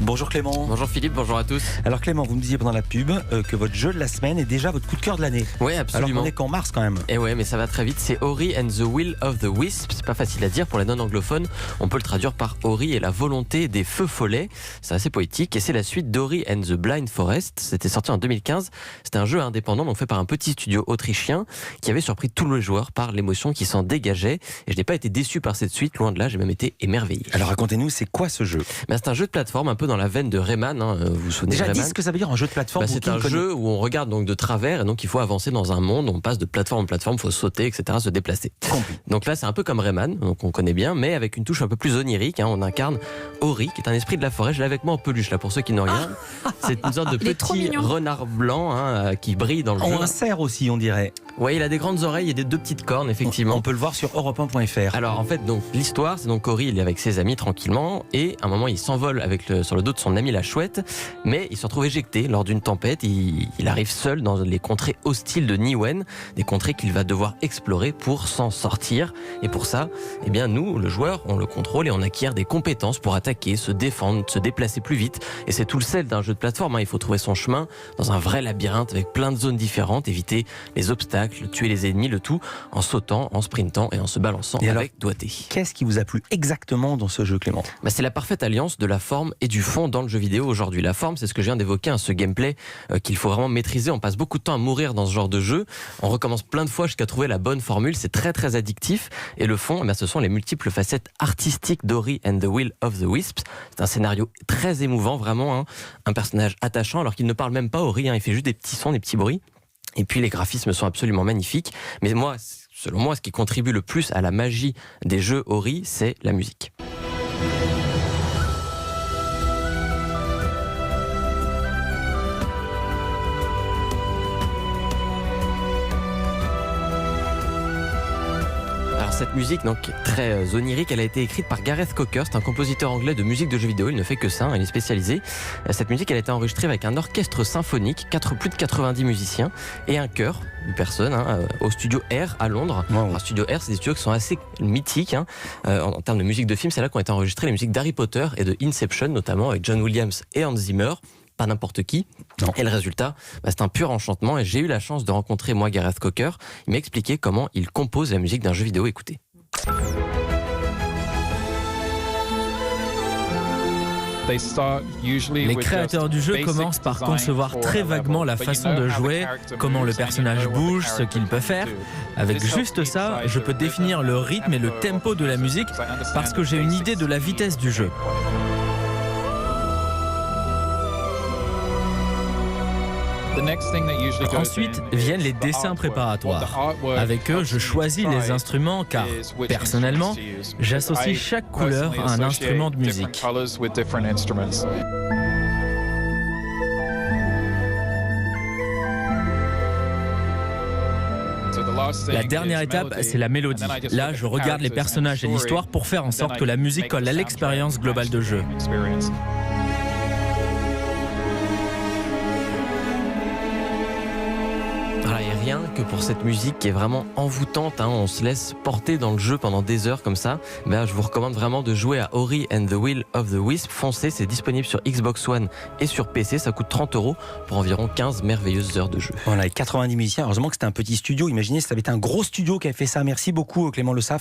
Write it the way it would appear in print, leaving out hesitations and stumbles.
Bonjour Clément. Bonjour Philippe, bonjour à tous. Alors Clément, vous me disiez pendant la pub que votre jeu de la semaine est déjà votre coup de cœur de l'année. Oui, absolument. Alors qu'on est qu'en mars quand même. Et ouais, mais ça va très vite. C'est Ori and the Will of the Wisp. C'est pas facile à dire pour les non-anglophones. On peut le traduire par Ori et la volonté des feux follets. C'est assez poétique. Et c'est la suite d'Ori and the Blind Forest. C'était sorti en 2015. C'était un jeu indépendant donc fait par un petit studio autrichien qui avait surpris tous les joueurs par l'émotion qui s'en dégageait. Et je n'ai pas été déçu par cette suite. Loin de là, j'ai même été émerveillé. Alors racontez-nous, c'est quoi ce jeu? C'est un jeu de plateforme un peu dans la veine de Rayman. Vous vous souvenez Déjà, de Rayman? dis ce que ça veut dire un jeu de plateforme. C'est un jeu où on regarde donc de travers et donc il faut avancer dans un monde. On passe de plateforme en plateforme, il faut sauter, etc., se déplacer. Compris. Donc là, c'est un peu comme Rayman, donc on connaît bien, mais avec une touche un peu plus onirique. On incarne Ori, qui est un esprit de la forêt. Je l'ai avec moi en peluche, là, pour ceux qui n'ont rien. C'est une sorte de petit renard blanc qui brille dans le jeu. Un cerf aussi, on dirait. Oui, il a des grandes oreilles et des deux petites cornes, effectivement. On peut le voir sur europe1.fr. Alors en fait, donc l'histoire, c'est donc Ori, il est avec ses amis tranquillement, et à un moment, il s'envole sur le dos de son ami la chouette, mais il se retrouve éjecté lors d'une tempête. Il arrive seul dans les contrées hostiles de Niwen, des contrées qu'il va devoir explorer pour s'en sortir. Et pour ça, eh bien nous, le joueur, on le contrôle et on acquiert des compétences pour attaquer, se défendre, se déplacer plus vite. Et c'est tout le sel d'un jeu de plateforme. Il faut trouver son chemin dans un vrai labyrinthe avec plein de zones différentes, éviter les obstacles, tuer les ennemis, le tout en sautant, en sprintant et en se balançant avec doigté. Qu'est-ce qui vous a plu exactement dans ce jeu, Clément? C'est la parfaite alliance de la forme et du fond dans le jeu vidéo aujourd'hui. La forme, c'est ce que je viens d'évoquer, ce gameplay qu'il faut vraiment maîtriser. On passe beaucoup de temps à mourir dans ce genre de jeu. On recommence plein de fois jusqu'à trouver la bonne formule. C'est très très addictif. Et le fond, ce sont les multiples facettes artistiques d'Ori and the Will of the Wisps. C'est un scénario très émouvant, vraiment. Un personnage attachant alors qu'il ne parle même pas Ori. Il fait juste des petits sons, des petits bruits. Et puis les graphismes sont absolument magnifiques. Mais moi, selon moi, ce qui contribue le plus à la magie des jeux Ori, c'est la musique. Cette musique, donc très onirique, elle a été écrite par Gareth Cocker. C'est un compositeur anglais de musique de jeux vidéo. Il ne fait que ça, il est spécialisé. Cette musique, elle a été enregistrée avec un orchestre symphonique, plus de 90 musiciens et un chœur de personnes au studio R à Londres. Wow. Alors, studio R, c'est des studios qui sont assez mythiques en termes de musique de film. C'est là qu'ont été enregistrées les musiques d'Harry Potter et de Inception, notamment avec John Williams et Hans Zimmer. Pas n'importe qui. Non. Et le résultat, c'est un pur enchantement. Et j'ai eu la chance de rencontrer Gareth Cocker. Il m'a expliqué comment il compose la musique d'un jeu vidéo. Écoutez. Les créateurs du jeu commencent par concevoir très vaguement la façon de jouer, comment le personnage bouge, ce qu'il peut faire. Avec juste ça, je peux définir le rythme et le tempo de la musique parce que j'ai une idée de la vitesse du jeu. Ensuite viennent les dessins préparatoires. Avec eux, je choisis les instruments car, personnellement, j'associe chaque couleur à un instrument de musique. La dernière étape, c'est la mélodie. Là, je regarde les personnages et l'histoire pour faire en sorte que la musique colle à l'expérience globale de jeu. Et rien que pour cette musique qui est vraiment envoûtante, on se laisse porter dans le jeu pendant des heures comme ça. Je vous recommande vraiment de jouer à Ori and the Will of the Wisp. Foncez, c'est disponible sur Xbox One et sur PC. Ça coûte 30 € pour environ 15 merveilleuses heures de jeu. Voilà, 90 musiciens. Heureusement que c'était un petit studio. Imaginez, ça avait été un gros studio qui avait fait ça. Merci beaucoup, Clément Le Saffre.